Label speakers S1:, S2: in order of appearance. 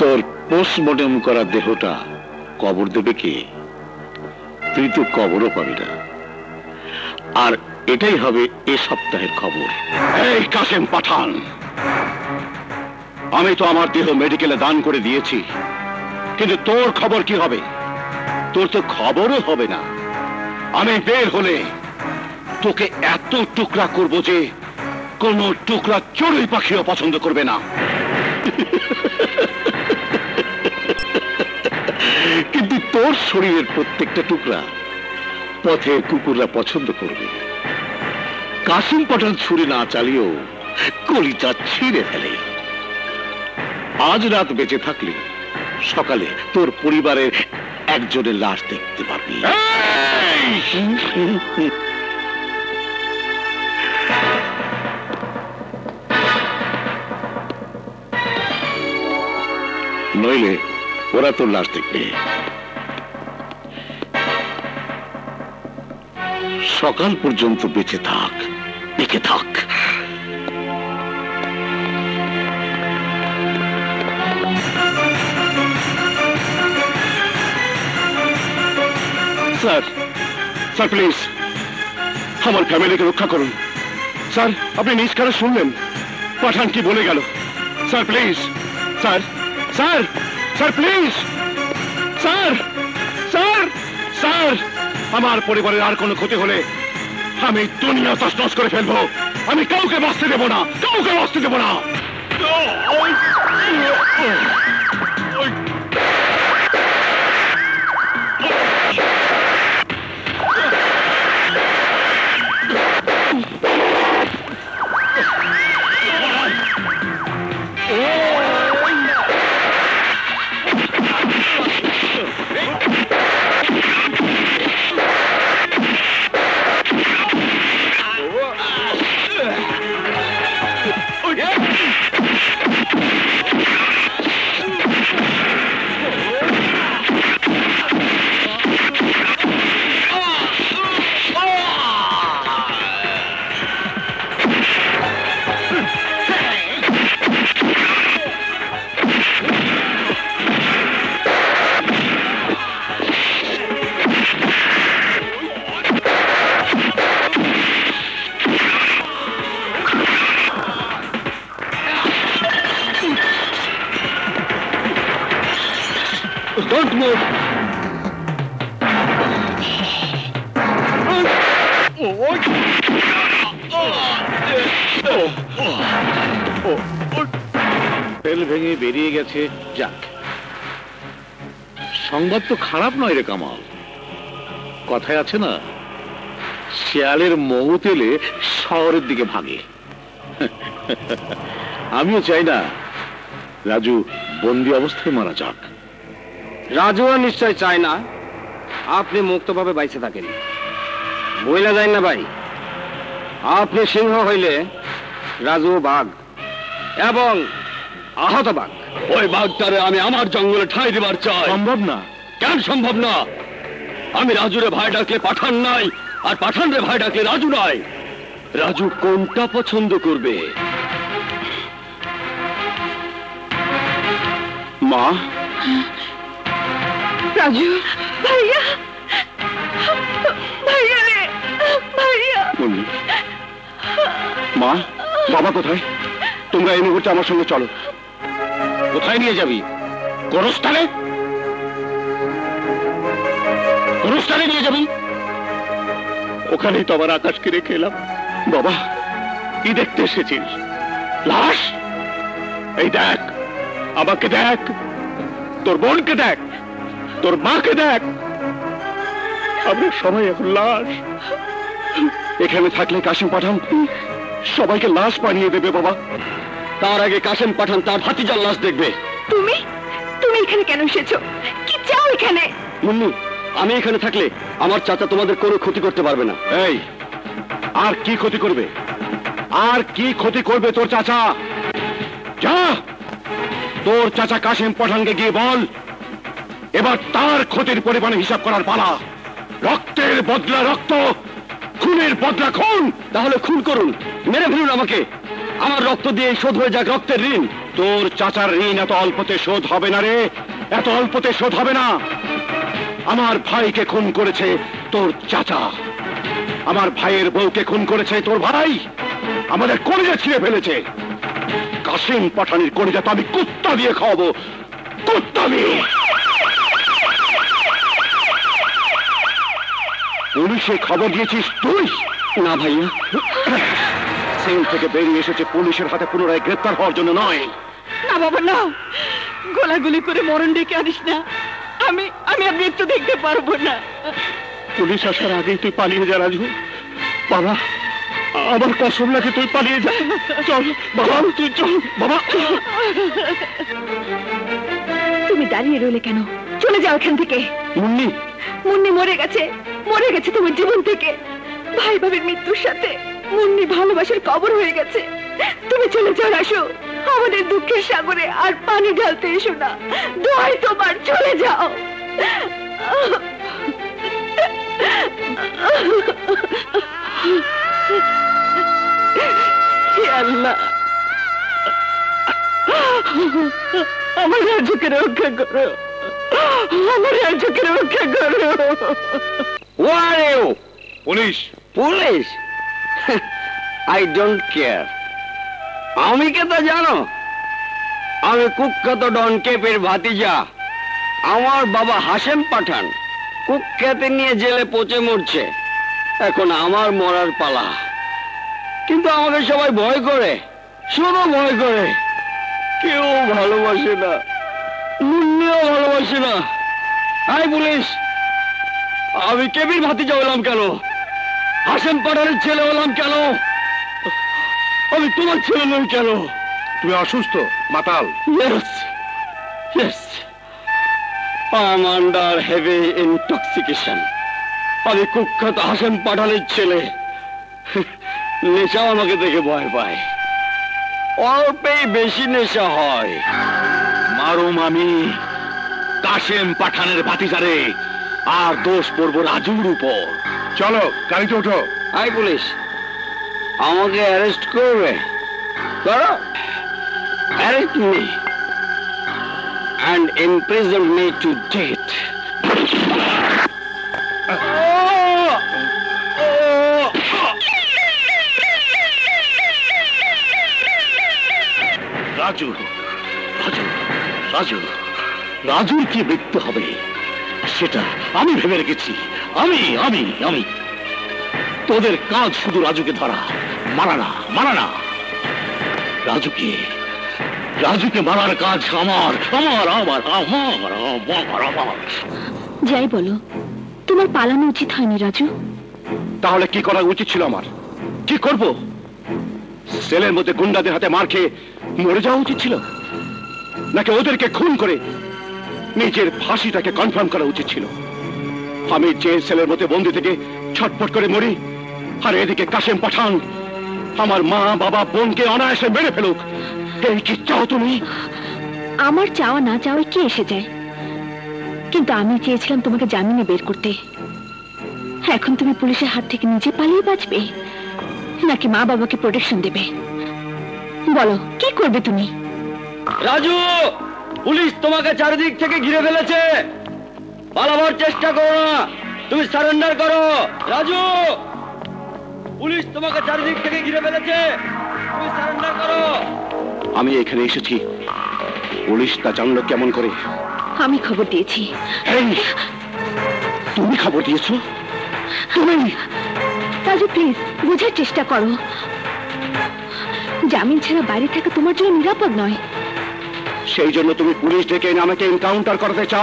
S1: তোর পোস্টমর্টম করা দেহটা কবর দেবে কে? তুই তো কবরও পাবি না। আর এটাই হবে এ সপ্তাহের খবর।
S2: এই কাসেম পাঠান, আমি তো আমার দেহ মেডিকেলে দান করে দিয়েছি, কিন্তু তোর খবর কি হবে? তোর তো খবরও হবে না। আমি বের হলে তোকে এত টুকরা করব যে কোন টুকরা চড়ুই পাখিও পছন্দ করবে না।
S1: কিন্তু তোর শরীরের প্রত্যেকটা টুকরা পথে কুকুররা পছন্দ করবে। কাসিম পাঠান ছুরি না চালিয়েও কলিজা ছিঁড়ে ফেলে। আজ রাত বেঁচে থাকলে সকালে তোর পরিবারের একজনের লাশ দেখতে পাবি। নইলে ওরা তোর লাশ দেখবে। সকাল পর্যন্ত বেঁচে থাক, বেঁচে থাক।
S2: স্যার, স্যার প্লিজ আমার ফ্যামিলিকে রক্ষা করুন। স্যার, আপনি নিজ কানে শুনলেন পাঠান কি বলে গেল। Sir please, sir, sir, sir please, sir, sir, sir, আমার পরিবারের আর কোনো ক্ষতি হলে আমি দুনিয়া তছনছ করে ফেলবো। আমি কাউকে বাঁচতে দেবো না, কাউকে বাঁচতে দেবো না। Don't move!
S1: তেল ভেঙে বেরিয়ে গেছে, যাক। সংবাদ তো খারাপ নয় রে কামাল। কথায় আছে না, শিয়ালের মহু তেলে শহরের দিকে ভাগে। আমিও চাই না রাজু বন্দি অবস্থায় মারা যাক।
S3: রাজুও নিশ্চয় চায় না আপনি মুক্তভাবে বাইসে থাকেন। বইলা যায় না ভাই, আপনি সিংহ হইলে রাজু বাঘ এবং আহত বাঘ।
S2: ওই বাঘটারে আমি আমার জঙ্গলে ঠাঁই দিবার চাই।
S1: সম্ভব না।
S2: কেন সম্ভব না? আমি রাজুরে ভাই ডাকলে পাঠান নাই, আর পাঠান রে ভাই ডাকলে রাজু নাই। রাজু কোনটা পছন্দ করবে? মা,
S4: রাজু ভাইয়া, ভাইয়া রে, ভাইয়া।
S2: মা, বাবা কোথায়? তোমরা এই মুহূর্তে আমার সঙ্গে চলো। কোথায় নিয়ে যাবি? গোরস্থানে? গোরস্থানে নিয়ে যাবি? ওখানেই তো আমার আকাশকে রেখে এলাম। বাবা, কি দেখতে এসেছিস? লাশ? এই দেখ, আমাকে দেখ, তোর বোনকে দেখ, তোর মাকে দেখ। আমরা সবাই এখন লাশ। এখানে থাকলে কাসিম পাঠান সবাইকে লাশ বানিয়ে দেবে বাবা। তার আগে কাসিম পাঠান তার ভাতিজার লাশ দেখবে।
S4: তুমি তুমি এখানে কেন এসেছো? কি চাও এখানে?
S2: মুন্নু, আমি এখানে থাকলে আমার চাচা তোমাদের কোনো ক্ষতি করতে পারবে না। এই, আর কি ক্ষতি করবে? আর কি ক্ষতি করবে তোর চাচা? যা, তোর চাচা কাসিম পাঠানকে গিয়ে বল এবার তার ক্ষতির পরিমাণে হিসাব করার পালা। রক্তের বদলা রক্ত, খুনের বদলা খুন। তাহলে খুন করুন, মেরে ফেলুন আমাকে।
S3: আমার রক্ত দিয়ে শোধ হয়ে যাক রক্তের ঋণ।
S2: তোর চাচার ঋণ এত অল্পতে শোধ হবে না রে, এত অল্পতে শোধ হবে না। আমার ভাইকে খুন করেছে তোর চাচা, আমার ভাইয়ের বউকে খুন করেছে তোর ভাই, আমাদের কলিজা ছিঁড়ে ফেলেছে। কাসিম পাঠানির কলিজা তো আমি কুত্তা দিয়ে খাওয়াবো, কুত্তা দিয়ে। পুলিশে খবর দিয়েছিস তুই?
S3: না ভাইয়া,
S2: সেল থেকে বেরিয়ে এসেছে পুলিশের হাতে পুনরায় গ্রেপ্তার হওয়ার জন্য নয়।
S4: না বাবা না, গোলাগুলি করে মরণ ডেকে আনিস না। আমি আমি আর মৃত্যু দেখতে পারবো না।
S2: পুলিশ আসার আগেই তুই পালিয়ে যা রাজু। বাবা, আমার কসম লাগে তুই পালিয়ে যা। চল বাবা, তুই চল বাবা।
S4: তুমি দাঁড়িয়ে রইলে কেন? চলে যাও এখান থেকে।
S2: মুন্নি,
S4: মুন্নি মরে গেছে, মরে গেছে তোমার জীবন থেকে। ভাই ভাবির মৃত্যুর সাথে মুন্নি ভালোবাসার কবর হয়ে গেছে। তুমি চলে যাও আসো, আমাদের দুঃখের সাগরে আর পানি ঢালতে এসো না। দোহাই তোমার, চলে যাও। হে আল্লাহ, আমার রাজুকে রক্ষা করো, আমার রাজুকে রক্ষা করো।
S2: Police.
S3: Police? I don't care. আমি কে তা জানো? আমি কুখ্যাত ডন কেপের ভাতিজা। আমার বাবা হাশেম পাঠান কুখ্যাতি নিয়ে জেলে পচে মরছে, এখন আমার মরার পালা। কিন্তু আমাকে সবাই ভয় করে, শুধু ভয় করে। কেউ ভালোবাসে না, মুন্নিও ভালোবাসে না। হাই পুলিশ, আমি কেবির ভাতিজা হলাম কেন? হাশেম পাঠানের ছেলে হলাম কেন? আমি তোমার ছেলে নই কেন?
S2: তুমি অসুস্থ, মাতাল।
S3: Yes, yes. I'm under heavy intoxication. আমি কুখ্যাত হাশেম পাঠানের ছেলে। নেশাও আমাকে দেখে ভয় পায়, অল্পেই বেশি নেশা হয়।
S2: মারুম আমি কাসেম পাঠানের ভাতিজারে, আর দোষ পড়বো রাজুর উপর। চলো গাড়িতে ওঠো।
S3: হাই পুলিশ, আমাকে অ্যারেস্ট করবে? করো, arrest me and imprison me to death.
S1: Raju, Raju, Raju, রাজুর কি মৃত্যু হবে সেটা আমি ভেবে রেখেছি। আমি আমি আমি তোদের কাজ শুধু রাজুকে ধরা, মারা না, মারা না। রাজুকে রাজুকে মারার কাজ আমার আমার আমার আমার আমার আমার।
S4: যাই বলো, তোমার পালানো উচিত হয়নি রাজু।
S2: তাহলে কি করা উচিত ছিল আমার? কি করব? সেলের মধ্যে গুন্ডাদের হাতে মার খেয়ে মরে যাওয়া উচিত ছিল, নাকি ওদেরকে খুন করে নিজের ফাঁসিটাকে কনফার্ম করা উচিত ছিল? আমি যে সেলের মধ্যে বন্দি থেকে ছটফট করে মরি, আর এদিকে কাসেম পাঠান আমার মা বাবা বোনকে অনায়াসে মেরে ফেলুক, এই কি চাও তুমি?
S4: আমার চাওয়া না চাওয়ায় কি এসে যায়? কিন্তু আমি চেয়েছিলাম তোমাকে জামিনে বের করতে। এখন তুমি পুলিশের হাত থেকে নিজে পালিয়ে বাঁচবে, নাকি মা বাবাকে প্রোটেকশন দেবে? বলো, কি করবে তুমি?
S3: রাজু, পুলিশ তোমাকে চারিদিক থেকে ঘিরে ফেলেছে, পালাবার চেষ্টা করো না, তুমি সারেন্ডার করো। রাজু, পুলিশ তোমাকে চারিদিক থেকে ঘিরে ফেলেছে, তুমি সারেন্ডার করো।
S2: আমি এখানে এসেছি, পুলিশ তা জানলো কেমন করে?
S4: আমি খবর দিয়েছি।
S2: এই, তুমি খবর দিয়েছো? তুমি?
S4: রাজু প্লিজ, বোঝার চেষ্টা করো। জামিন ছাড়া বাইরে থাকা তোমার জন্য নিরাপদ নয়।
S2: সেই জন্য তুমি পুলিশ ডেকে এনে আমাকে এনকাউন্টার করাতে চাও?